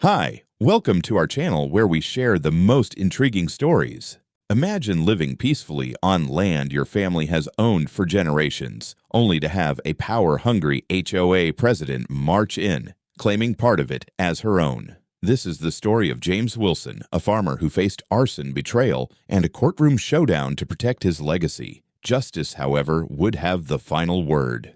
Hi, welcome to our channel where we share the most intriguing stories. Imagine living peacefully on land your family has owned for generations, only to have a power-hungry HOA president march in, claiming part of it as her own. This is the story of James Wilson, a farmer who faced arson, betrayal, and a courtroom showdown to protect his legacy. Justice, however, would have the final word.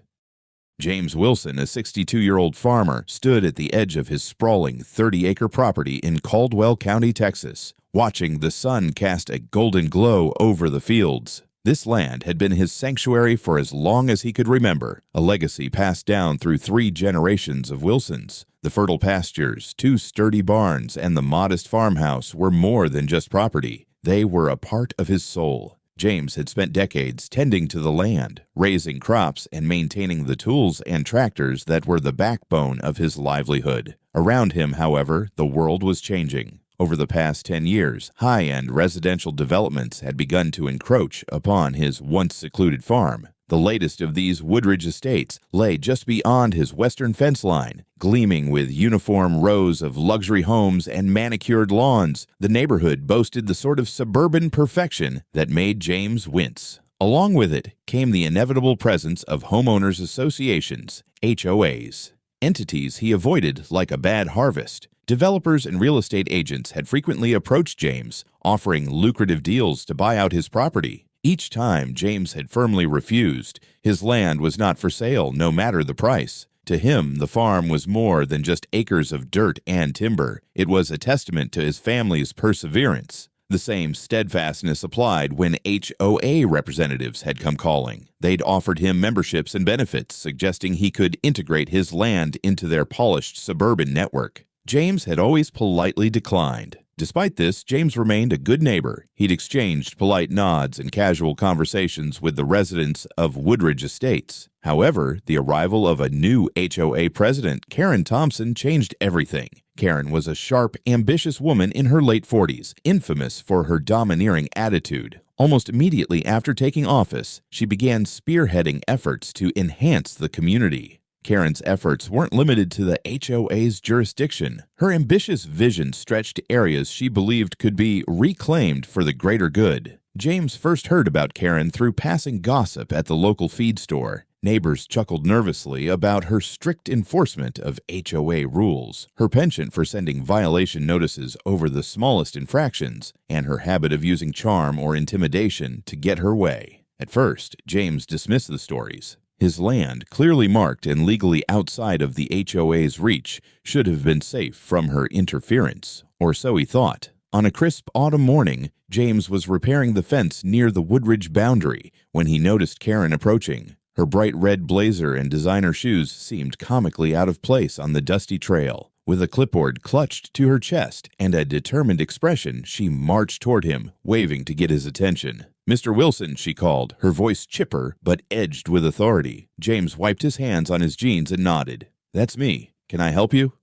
James Wilson, a 62-year-old farmer, stood at the edge of his sprawling 30-acre property in Caldwell County, Texas, watching the sun cast a golden glow over the fields. This land had been his sanctuary for as long as he could remember, a legacy passed down through 3 generations of Wilsons. The fertile pastures, 2 sturdy barns, and the modest farmhouse were more than just property. They were a part of his soul. James had spent decades tending to the land, raising crops, and maintaining the tools and tractors that were the backbone of his livelihood. Around him, however, the world was changing. Over the past 10 years, high-end residential developments had begun to encroach upon his once secluded farm. The latest of these Woodridge estates lay just beyond his western fence line, gleaming with uniform rows of luxury homes and manicured lawns. The neighborhood boasted the sort of suburban perfection that made James wince. Along with it came the inevitable presence of homeowners associations, HOAs, entities he avoided like a bad harvest. Developers and real estate agents had frequently approached James, offering lucrative deals to buy out his property. Each time, James had firmly refused. His land was not for sale, no matter the price. To him, the farm was more than just acres of dirt and timber. It was a testament to his family's perseverance. The same steadfastness applied when HOA representatives had come calling. They'd offered him memberships and benefits, suggesting he could integrate his land into their polished suburban network. James had always politely declined. Despite this, James remained a good neighbor. He'd exchanged polite nods and casual conversations with the residents of Woodridge Estates. However, the arrival of a new HOA president, Karen Thompson, changed everything. Karen was a sharp, ambitious woman in her late 40s, infamous for her domineering attitude. Almost immediately after taking office, she began spearheading efforts to enhance the community. Karen's efforts weren't limited to the HOA's jurisdiction. Her ambitious vision stretched areas she believed could be reclaimed for the greater good. James first heard about Karen through passing gossip at the local feed store. Neighbors chuckled nervously about her strict enforcement of HOA rules, her penchant for sending violation notices over the smallest infractions, and her habit of using charm or intimidation to get her way. At first, James dismissed the stories. His land, clearly marked and legally outside of the HOA's reach, should have been safe from her interference, or so he thought. On a crisp autumn morning, James was repairing the fence near the Woodridge boundary when he noticed Karen approaching. Her bright red blazer and designer shoes seemed comically out of place on the dusty trail. With a clipboard clutched to her chest and a determined expression, she marched toward him, waving to get his attention. "Mr. Wilson," she called, her voice chipper but edged with authority. James wiped his hands on his jeans and nodded. "That's me. Can I help you?"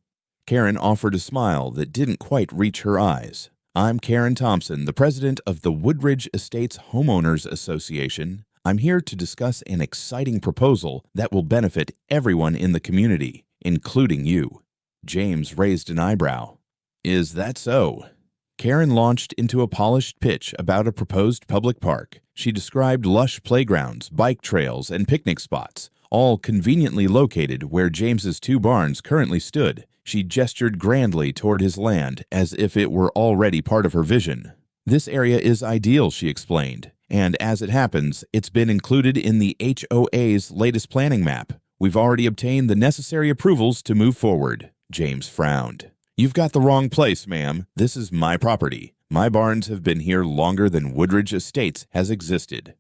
Karen offered a smile that didn't quite reach her eyes. "I'm Karen Thompson, the president of the Woodridge Estates Homeowners Association. I'm here to discuss an exciting proposal that will benefit everyone in the community, including you." James raised an eyebrow. "Is that so?" Karen launched into a polished pitch about a proposed public park. She described lush playgrounds, bike trails, and picnic spots, all conveniently located where James's 2 barns currently stood. She gestured grandly toward his land, as if it were already part of her vision. "This area is ideal," she explained, "and as it happens, it's been included in the HOA's latest planning map. We've already obtained the necessary approvals to move forward." James frowned. "You've got the wrong place, ma'am. This is my property. My barns have been here longer than Woodridge Estates has existed."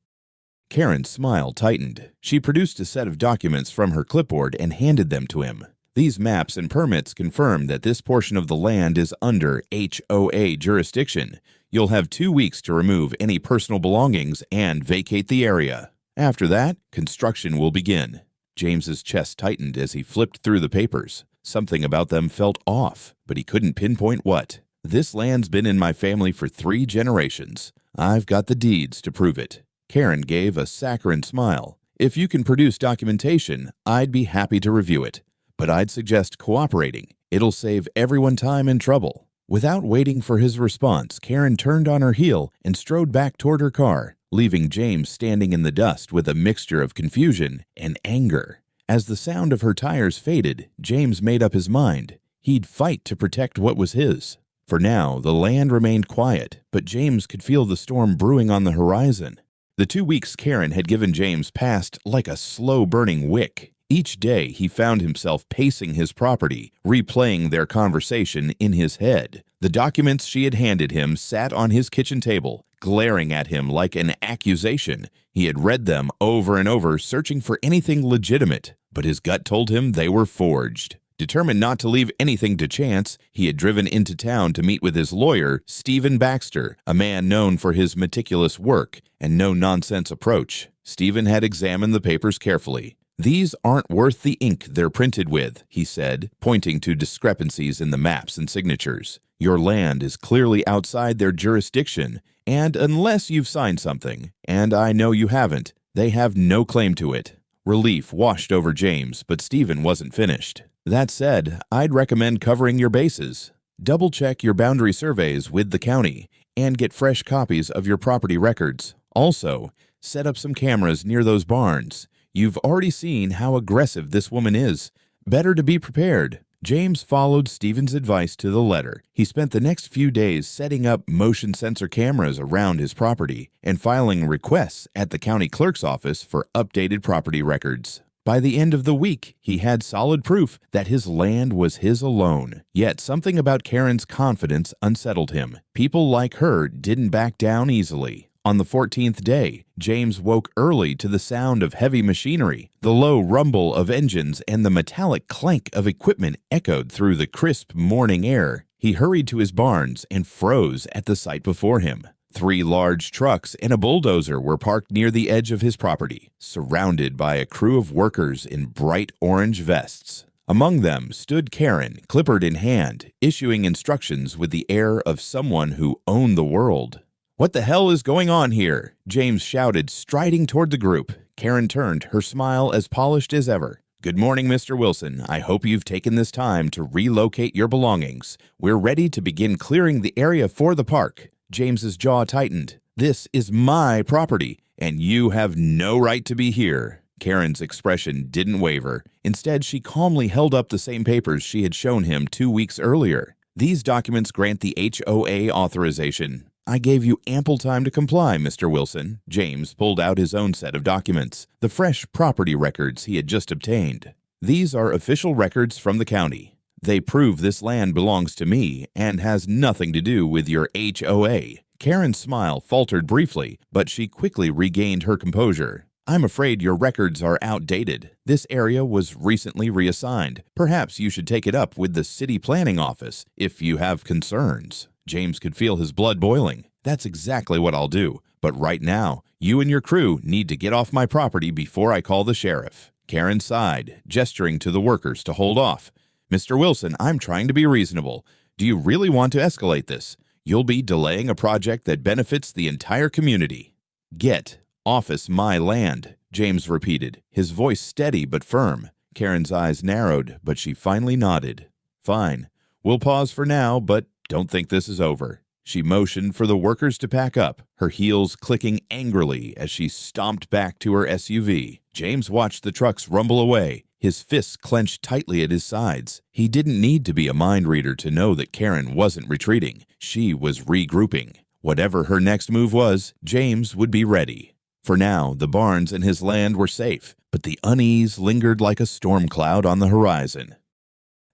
Karen's smile tightened. She produced a set of documents from her clipboard and handed them to him. "These maps and permits confirm that this portion of the land is under HOA jurisdiction. You'll have 2 weeks to remove any personal belongings and vacate the area. After that, construction will begin." James's chest tightened as he flipped through the papers. Something about them felt off, but he couldn't pinpoint what. "This land's been in my family for 3 generations. I've got the deeds to prove it." Karen gave a saccharine smile. "If you can produce documentation, I'd be happy to review it. But I'd suggest cooperating. It'll save everyone time and trouble." Without waiting for his response, Karen turned on her heel and strode back toward her car, leaving James standing in the dust with a mixture of confusion and anger. As the sound of her tires faded, James made up his mind. He'd fight to protect what was his. For now, the land remained quiet, but James could feel the storm brewing on the horizon. The 2 weeks Karen had given James passed like a slow-burning wick. Each day, he found himself pacing his property, replaying their conversation in his head. The documents she had handed him sat on his kitchen table, glaring at him like an accusation. He had read them over and over, searching for anything legitimate, but his gut told him they were forged. Determined not to leave anything to chance, he had driven into town to meet with his lawyer, Stephen Baxter, a man known for his meticulous work and no-nonsense approach. Stephen had examined the papers carefully. "These aren't worth the ink they're printed with," he said, pointing to discrepancies in the maps and signatures. "Your land is clearly outside their jurisdiction, and unless you've signed something, and I know you haven't, they have no claim to it." Relief washed over James, but Stephen wasn't finished. "That said, I'd recommend covering your bases. Double-check your boundary surveys with the county and get fresh copies of your property records. Also, set up some cameras near those barns. You've already seen how aggressive this woman is. Better to be prepared." James followed Stephen's advice to the letter. He spent the next few days setting up motion sensor cameras around his property and filing requests at the county clerk's office for updated property records. By the end of the week, he had solid proof that his land was his alone. Yet something about Karen's confidence unsettled him. People like her didn't back down easily. On the 14th day, James woke early to the sound of heavy machinery. The low rumble of engines and the metallic clank of equipment echoed through the crisp morning air. He hurried to his barns and froze at the sight before him. 3 large trucks and a bulldozer were parked near the edge of his property, surrounded by a crew of workers in bright orange vests. Among them stood Karen, clipboard in hand, issuing instructions with the air of someone who owned the world. "What the hell is going on here?" James shouted, striding toward the group. Karen turned, her smile as polished as ever. "Good morning, Mr. Wilson. I hope you've taken this time to relocate your belongings. We're ready to begin clearing the area for the park." James's jaw tightened. "This is my property, and you have no right to be here." Karen's expression didn't waver. Instead, she calmly held up the same papers she had shown him 2 weeks earlier. "These documents grant the HOA authorization." "I gave you ample time to comply, Mr. Wilson." James pulled out his own set of documents, the fresh property records he had just obtained. "These are official records from the county. They prove this land belongs to me and has nothing to do with your HOA." Karen's smile faltered briefly, but she quickly regained her composure. "I'm afraid your records are outdated. This area was recently reassigned. Perhaps you should take it up with the city planning office if you have concerns." James could feel his blood boiling. "That's exactly what I'll do. But right now, you and your crew need to get off my property before I call the sheriff." Karen sighed, gesturing to the workers to hold off. "Mr. Wilson, I'm trying to be reasonable. Do you really want to escalate this? You'll be delaying a project that benefits the entire community." "Get office my land," James repeated, his voice steady but firm. Karen's eyes narrowed, but she finally nodded. "Fine. We'll pause for now, but don't think this is over." She motioned for the workers to pack up, her heels clicking angrily as she stomped back to her SUV. James watched the trucks rumble away, his fists clenched tightly at his sides. He didn't need to be a mind reader to know that Karen wasn't retreating. She was regrouping. Whatever her next move was, James would be ready. For now, the barns and his land were safe, but the unease lingered like a storm cloud on the horizon.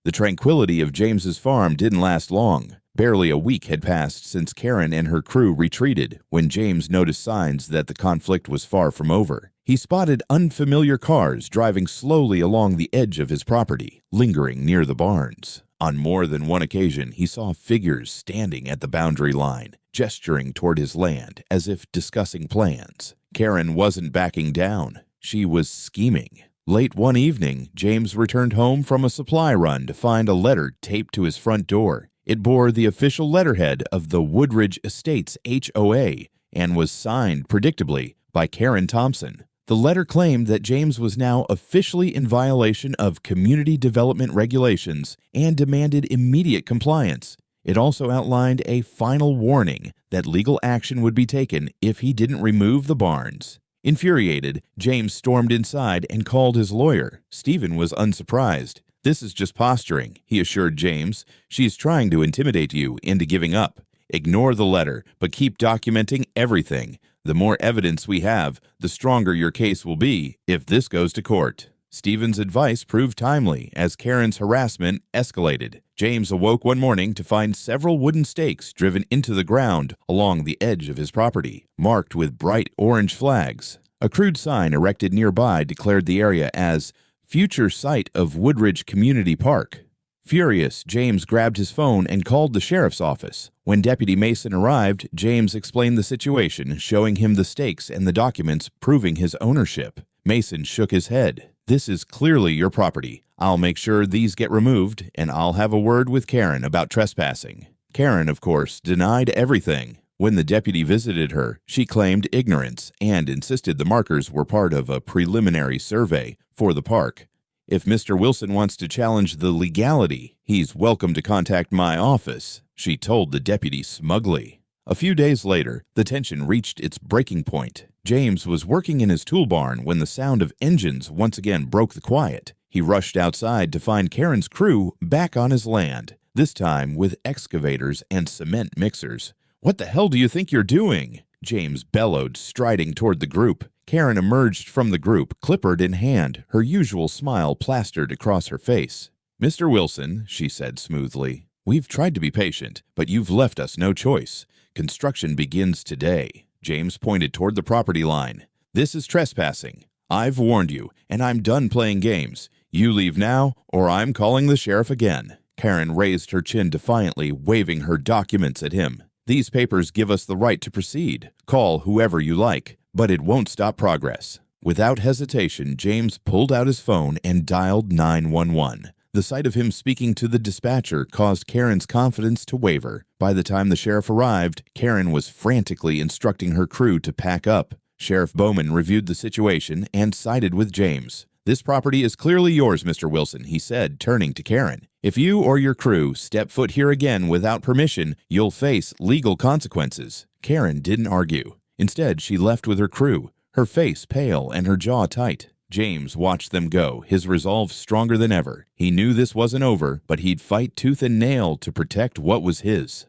The tranquility of James's farm didn't last long. Barely a week had passed since Karen and her crew retreated when James noticed signs that the conflict was far from over. He spotted unfamiliar cars driving slowly along the edge of his property, lingering near the barns. On more than one occasion, he saw figures standing at the boundary line, gesturing toward his land as if discussing plans. Karen wasn't backing down. She was scheming. Late one evening, James returned home from a supply run to find a letter taped to his front door. It bore the official letterhead of the Woodridge Estates HOA and was signed, predictably, by Karen Thompson. The letter claimed that James was now officially in violation of community development regulations and demanded immediate compliance. It also outlined a final warning that legal action would be taken if he didn't remove the barns. Infuriated, James stormed inside and called his lawyer. Stephen was unsurprised. "This is just posturing," he assured James. "She's trying to intimidate you into giving up. Ignore the letter, but keep documenting everything. The more evidence we have, the stronger your case will be if this goes to court." Stephen's advice proved timely as Karen's harassment escalated. James awoke one morning to find several wooden stakes driven into the ground along the edge of his property, marked with bright orange flags. A crude sign erected nearby declared the area as future site of Woodridge Community Park. Furious, James grabbed his phone and called the sheriff's office. When Deputy Mason arrived, James explained the situation, showing him the stakes and the documents proving his ownership. Mason shook his head. "This is clearly your property. I'll make sure these get removed, and I'll have a word with Karen about trespassing." Karen, of course, denied everything. When the deputy visited her, she claimed ignorance and insisted the markers were part of a preliminary survey for the park. "If Mr. Wilson wants to challenge the legality, he's welcome to contact my office," she told the deputy smugly. A few days later, the tension reached its breaking point. James was working in his tool barn when the sound of engines once again broke the quiet. He rushed outside to find Karen's crew back on his land, this time with excavators and cement mixers. "What the hell do you think you're doing?" James bellowed, striding toward the group. Karen emerged from the group, clipboard in hand, her usual smile plastered across her face. "Mr. Wilson," she said smoothly, "we've tried to be patient, but you've left us no choice. Construction begins today." James pointed toward the property line. "This is trespassing. I've warned you, and I'm done playing games. You leave now, or I'm calling the sheriff again." Karen raised her chin defiantly, waving her documents at him. "These papers give us the right to proceed. Call whoever you like, but it won't stop progress." Without hesitation, James pulled out his phone and dialed 911. The sight of him speaking to the dispatcher caused Karen's confidence to waver. By the time the sheriff arrived, Karen was frantically instructing her crew to pack up. Sheriff Bowman reviewed the situation and sided with James. "This property is clearly yours, Mr. Wilson," he said, turning to Karen. "If you or your crew step foot here again without permission, you'll face legal consequences." Karen didn't argue. Instead, she left with her crew, her face pale and her jaw tight. James watched them go, his resolve stronger than ever. He knew this wasn't over, but he'd fight tooth and nail to protect what was his.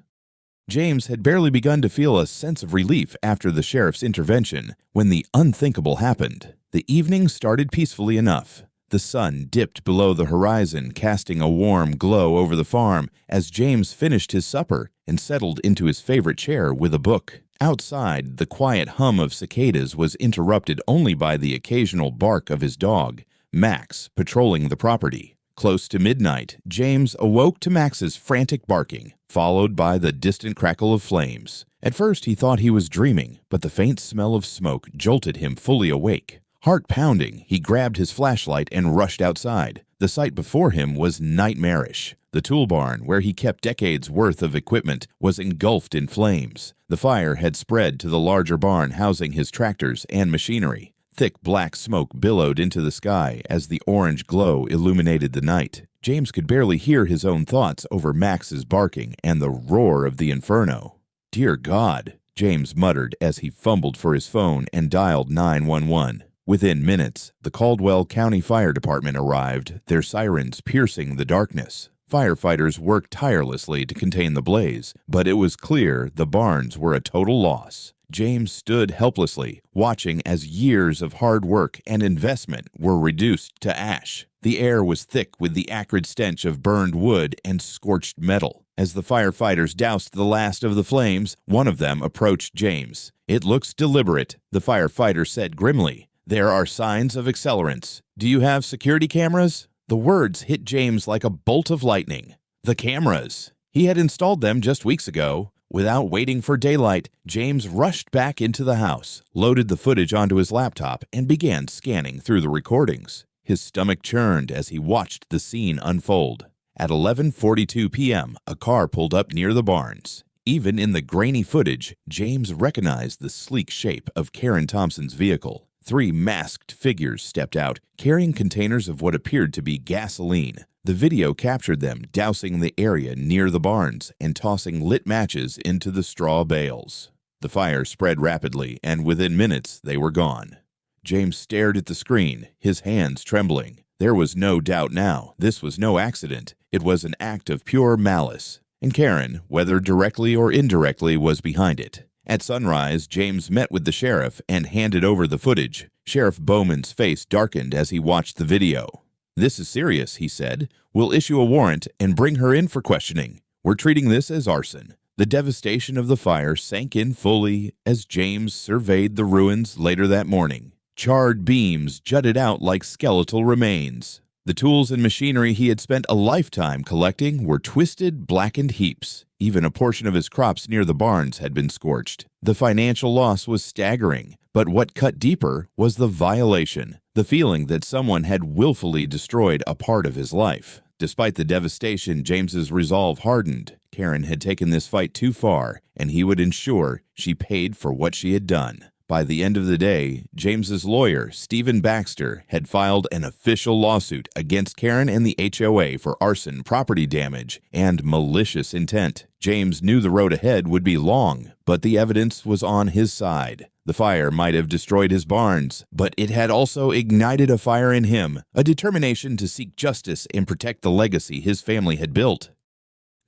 James had barely begun to feel a sense of relief after the sheriff's intervention when the unthinkable happened. The evening started peacefully enough. The sun dipped below the horizon, casting a warm glow over the farm as James finished his supper and settled into his favorite chair with a book. Outside, the quiet hum of cicadas was interrupted only by the occasional bark of his dog, Max, patrolling the property. Close to midnight, James awoke to Max's frantic barking, followed by the distant crackle of flames. At first, he thought he was dreaming, but the faint smell of smoke jolted him fully awake. Heart pounding, he grabbed his flashlight and rushed outside. The sight before him was nightmarish. The tool barn, where he kept decades' worth of equipment, was engulfed in flames. The fire had spread to the larger barn housing his tractors and machinery. Thick black smoke billowed into the sky as the orange glow illuminated the night. James could barely hear his own thoughts over Max's barking and the roar of the inferno. "Dear God," James muttered as he fumbled for his phone and dialed 911. Within minutes, the Caldwell County Fire Department arrived, their sirens piercing the darkness. Firefighters worked tirelessly to contain the blaze, but it was clear the barns were a total loss. James stood helplessly, watching as years of hard work and investment were reduced to ash. The air was thick with the acrid stench of burned wood and scorched metal. As the firefighters doused the last of the flames, one of them approached James. "It looks deliberate," the firefighter said grimly. "There are signs of accelerants. Do you have security cameras?" The words hit James like a bolt of lightning. The cameras! He had installed them just weeks ago. Without waiting for daylight, James rushed back into the house, loaded the footage onto his laptop, and began scanning through the recordings. His stomach churned as he watched the scene unfold. At 11:42 p.m., a car pulled up near the barns. Even in the grainy footage, James recognized the sleek shape of Karen Thompson's vehicle. 3 masked figures stepped out, carrying containers of what appeared to be gasoline. The video captured them dousing the area near the barns and tossing lit matches into the straw bales. The fire spread rapidly, and within minutes they were gone. James stared at the screen, his hands trembling. There was no doubt now, this was no accident. It was an act of pure malice. And Karen, whether directly or indirectly, was behind it. At sunrise, James met with the sheriff and handed over the footage. Sheriff Bowman's face darkened as he watched the video. "This is serious," he said. "We'll issue a warrant and bring her in for questioning. We're treating this as arson." The devastation of the fire sank in fully as James surveyed the ruins later that morning. Charred beams jutted out like skeletal remains. The tools and machinery he had spent a lifetime collecting were twisted, blackened heaps. Even a portion of his crops near the barns had been scorched. The financial loss was staggering, but what cut deeper was the violation, the feeling that someone had willfully destroyed a part of his life. Despite the devastation, James's resolve hardened. Karen had taken this fight too far, and he would ensure she paid for what she had done. By the end of the day, James's lawyer, Stephen Baxter, had filed an official lawsuit against Karen and the HOA for arson, property damage, and malicious intent. James knew the road ahead would be long, but the evidence was on his side. The fire might have destroyed his barns, but it had also ignited a fire in him, a determination to seek justice and protect the legacy his family had built.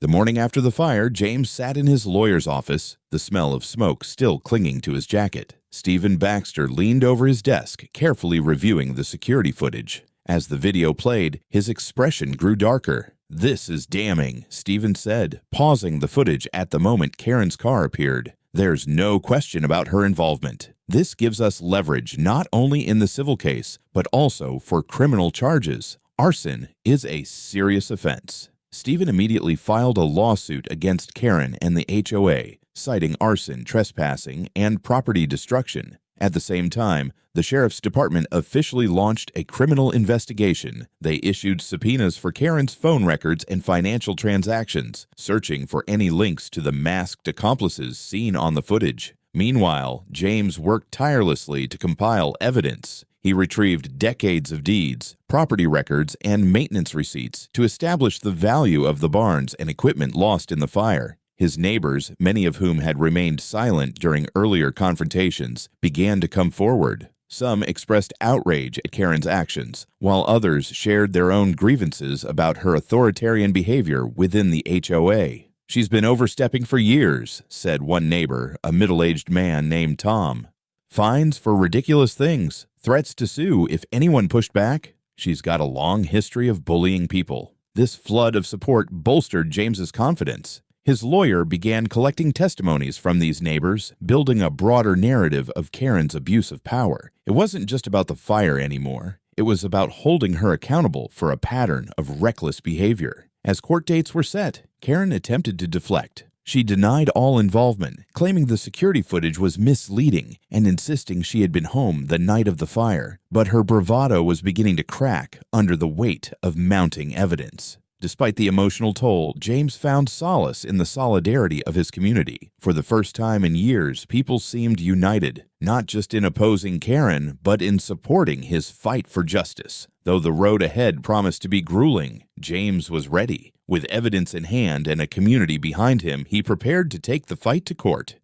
The morning after the fire, James sat in his lawyer's office, the smell of smoke still clinging to his jacket. Stephen Baxter leaned over his desk, carefully reviewing the security footage. As the video played, his expression grew darker. "This is damning," Stephen said, pausing the footage at the moment Karen's car appeared. "There's no question about her involvement. This gives us leverage not only in the civil case, but also for criminal charges. Arson is a serious offense." Stephen immediately filed a lawsuit against Karen and the HOA, citing arson, trespassing, and property destruction. At the same time, the sheriff's department officially launched a criminal investigation. They issued subpoenas for Karen's phone records and financial transactions, searching for any links to the masked accomplices seen on the footage. Meanwhile, James worked tirelessly to compile evidence. He retrieved decades of deeds, property records, and maintenance receipts to establish the value of the barns and equipment lost in the fire. His neighbors, many of whom had remained silent during earlier confrontations, began to come forward. Some expressed outrage at Karen's actions, while others shared their own grievances about her authoritarian behavior within the HOA. "She's been overstepping for years," said one neighbor, a middle-aged man named Tom. "Fines for ridiculous things, threats to sue if anyone pushed back. She's got a long history of bullying people." This flood of support bolstered James's confidence. His lawyer began collecting testimonies from these neighbors, building a broader narrative of Karen's abuse of power. It wasn't just about the fire anymore. It was about holding her accountable for a pattern of reckless behavior. As court dates were set, Karen attempted to deflect. She denied all involvement, claiming the security footage was misleading and insisting she had been home the night of the fire. But her bravado was beginning to crack under the weight of mounting evidence. Despite the emotional toll, James found solace in the solidarity of his community. For the first time in years, people seemed united, not just in opposing Karen, but in supporting his fight for justice. Though the road ahead promised to be grueling, James was ready. With evidence in hand and a community behind him, he prepared to take the fight to court.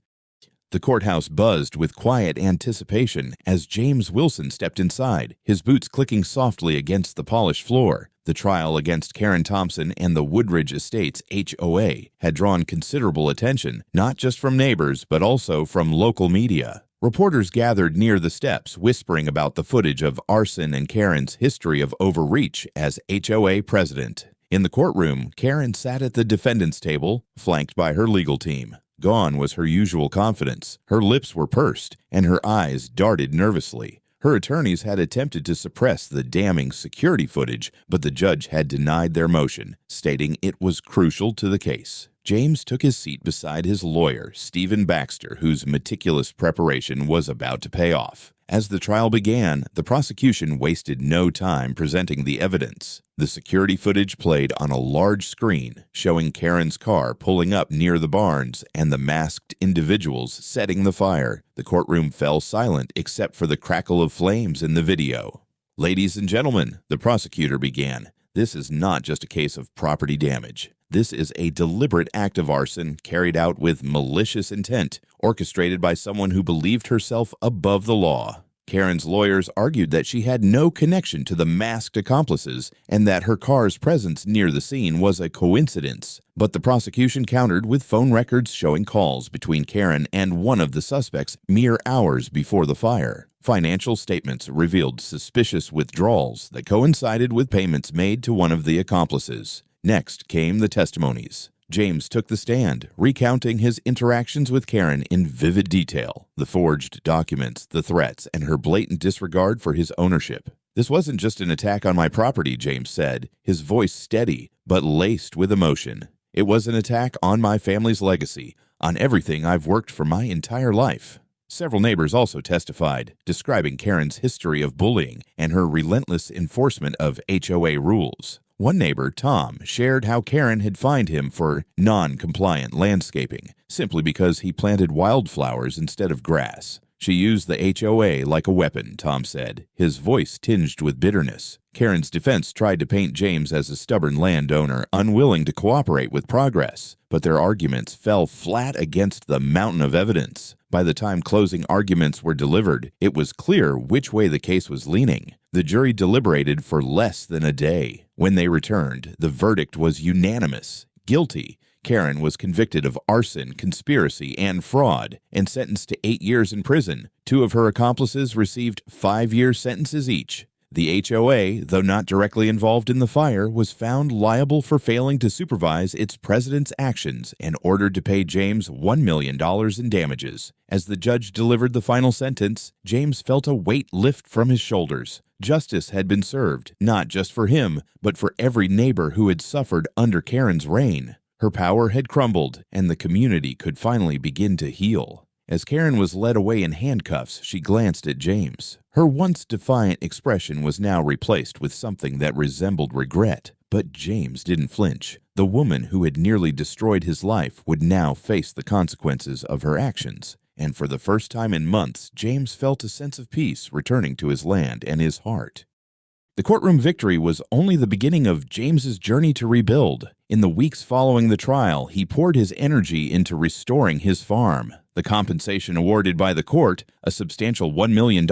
The courthouse buzzed with quiet anticipation as James Wilson stepped inside, his boots clicking softly against the polished floor. The trial against Karen Thompson and the Woodridge Estates HOA had drawn considerable attention, not just from neighbors, but also from local media. Reporters gathered near the steps, whispering about the footage of arson and Karen's history of overreach as HOA president. In the courtroom, Karen sat at the defendant's table, flanked by her legal team. Gone was her usual confidence. Her lips were pursed, and her eyes darted nervously. Her attorneys had attempted to suppress the damning security footage, but the judge had denied their motion, stating it was crucial to the case. James took his seat beside his lawyer, Stephen Baxter, whose meticulous preparation was about to pay off. As the trial began, the prosecution wasted no time presenting the evidence. The security footage played on a large screen, showing Karen's car pulling up near the barns and the masked individuals setting the fire. The courtroom fell silent except for the crackle of flames in the video. "Ladies and gentlemen," the prosecutor began, "this is not just a case of property damage. This is a deliberate act of arson carried out with malicious intent, orchestrated by someone who believed herself above the law." Karen's lawyers argued that she had no connection to the masked accomplices and that her car's presence near the scene was a coincidence. But the prosecution countered with phone records showing calls between Karen and one of the suspects mere hours before the fire. Financial statements revealed suspicious withdrawals that coincided with payments made to one of the accomplices. Next came the testimonies. James took the stand, recounting his interactions with Karen in vivid detail, the forged documents, the threats, and her blatant disregard for his ownership. "This wasn't just an attack on my property," James said, his voice steady but laced with emotion. "It was an attack on my family's legacy, on everything I've worked for my entire life." Several neighbors also testified, describing Karen's history of bullying and her relentless enforcement of HOA rules. One neighbor, Tom, shared how Karen had fined him for non-compliant landscaping, simply because he planted wildflowers instead of grass. "She used the HOA like a weapon," Tom said, his voice tinged with bitterness. Karen's defense tried to paint James as a stubborn landowner, unwilling to cooperate with progress, but their arguments fell flat against the mountain of evidence. By the time closing arguments were delivered, it was clear which way the case was leaning. The jury deliberated for less than a day. When they returned, the verdict was unanimous: guilty. Karen was convicted of arson, conspiracy, and fraud, and sentenced to 8 years in prison. Two of her accomplices received 5-year sentences each. The HOA, though not directly involved in the fire, was found liable for failing to supervise its president's actions and ordered to pay James $1 million in damages. As the judge delivered the final sentence, James felt a weight lift from his shoulders. Justice had been served, not just for him, but for every neighbor who had suffered under Karen's reign. Her power had crumbled, and the community could finally begin to heal. As Karen was led away in handcuffs, she glanced at James. Her once defiant expression was now replaced with something that resembled regret. But James didn't flinch. The woman who had nearly destroyed his life would now face the consequences of her actions. And for the first time in months, James felt a sense of peace returning to his land and his heart. The courtroom victory was only the beginning of James's journey to rebuild. In the weeks following the trial, he poured his energy into restoring his farm. The compensation awarded by the court, a substantial $1 million,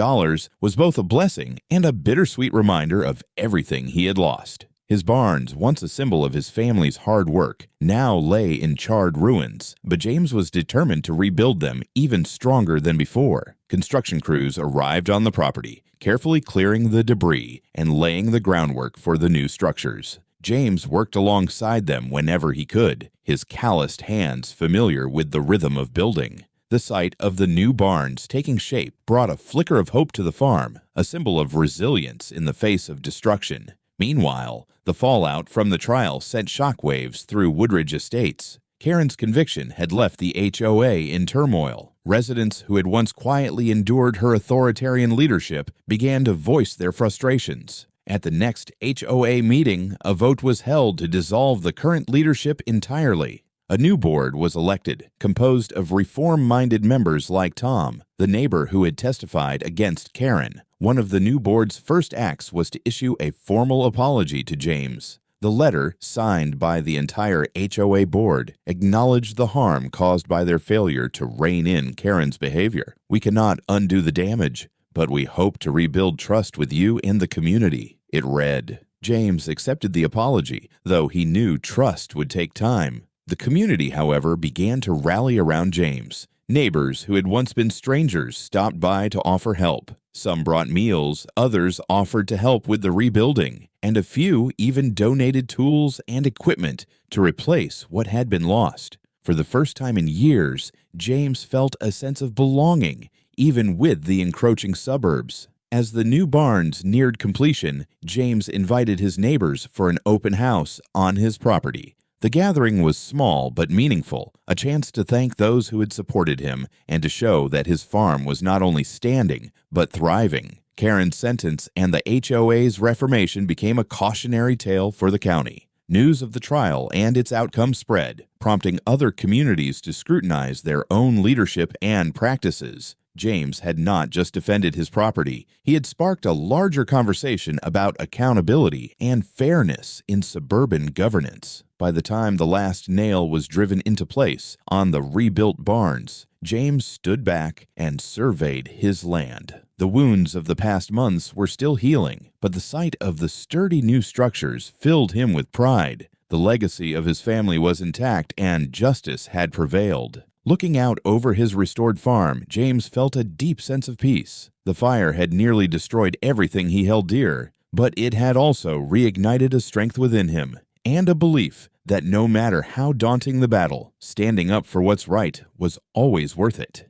was both a blessing and a bittersweet reminder of everything he had lost. His barns, once a symbol of his family's hard work, now lay in charred ruins, but James was determined to rebuild them even stronger than before. Construction crews arrived on the property, carefully clearing the debris and laying the groundwork for the new structures. James worked alongside them whenever he could, his calloused hands familiar with the rhythm of building. The sight of the new barns taking shape brought a flicker of hope to the farm, a symbol of resilience in the face of destruction. Meanwhile, the fallout from the trial sent shockwaves through Woodridge Estates. Karen's conviction had left the HOA in turmoil. Residents who had once quietly endured her authoritarian leadership began to voice their frustrations. At the next HOA meeting, a vote was held to dissolve the current leadership entirely. A new board was elected, composed of reform-minded members like Tom, the neighbor who had testified against Karen. One of the new board's first acts was to issue a formal apology to James. The letter, signed by the entire HOA board, acknowledged the harm caused by their failure to rein in Karen's behavior. "We cannot undo the damage, but we hope to rebuild trust with you and the community," it read. James accepted the apology, though he knew trust would take time. The community, however, began to rally around James. Neighbors who had once been strangers stopped by to offer help. Some brought meals, others offered to help with the rebuilding, and a few even donated tools and equipment to replace what had been lost. For the first time in years, James felt a sense of belonging, even with the encroaching suburbs. As the new barns neared completion, James invited his neighbors for an open house on his property. The gathering was small but meaningful, a chance to thank those who had supported him and to show that his farm was not only standing but thriving. Karen's sentence and the HOA's reformation became a cautionary tale for the county. News of the trial and its outcome spread, prompting other communities to scrutinize their own leadership and practices. James had not just defended his property, he had sparked a larger conversation about accountability and fairness in suburban governance. By the time the last nail was driven into place on the rebuilt barns, James stood back and surveyed his land. The wounds of the past months were still healing, but the sight of the sturdy new structures filled him with pride. The legacy of his family was intact and justice had prevailed. Looking out over his restored farm, James felt a deep sense of peace. The fire had nearly destroyed everything he held dear, but it had also reignited a strength within him and a belief that no matter how daunting the battle, standing up for what's right was always worth it.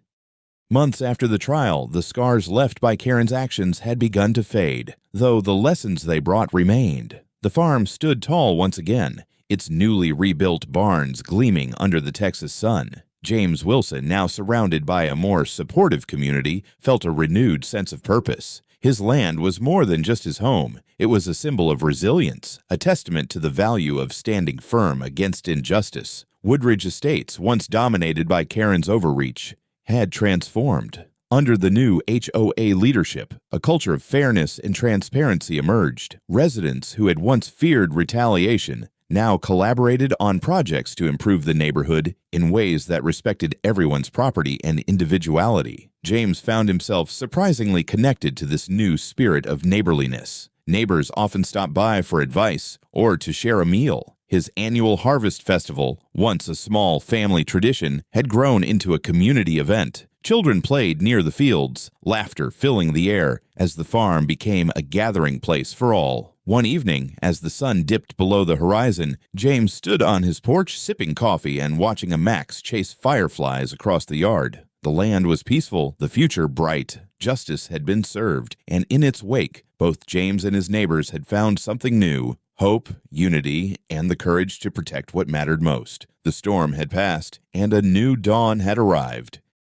Months after the trial, the scars left by Karen's actions had begun to fade, though the lessons they brought remained. The farm stood tall once again, its newly rebuilt barns gleaming under the Texas sun. James Wilson, now surrounded by a more supportive community, felt a renewed sense of purpose. His land was more than just his home. It was a symbol of resilience, a testament to the value of standing firm against injustice. Woodridge Estates, once dominated by Karen's overreach, had transformed. Under the new HOA leadership, a culture of fairness and transparency emerged. Residents who had once feared retaliation now collaborated on projects to improve the neighborhood in ways that respected everyone's property and individuality. James found himself surprisingly connected to this new spirit of neighborliness. Neighbors often stopped by for advice or to share a meal. His annual harvest festival, once a small family tradition, had grown into a community event. Children played near the fields, laughter filling the air as the farm became a gathering place for all. One evening, as the sun dipped below the horizon, James stood on his porch sipping coffee and watching a Max chase fireflies across the yard. The land was peaceful, the future bright. Justice had been served, and in its wake, both James and his neighbors had found something new: hope, unity, and the courage to protect what mattered most. The storm had passed, and a new dawn had arrived.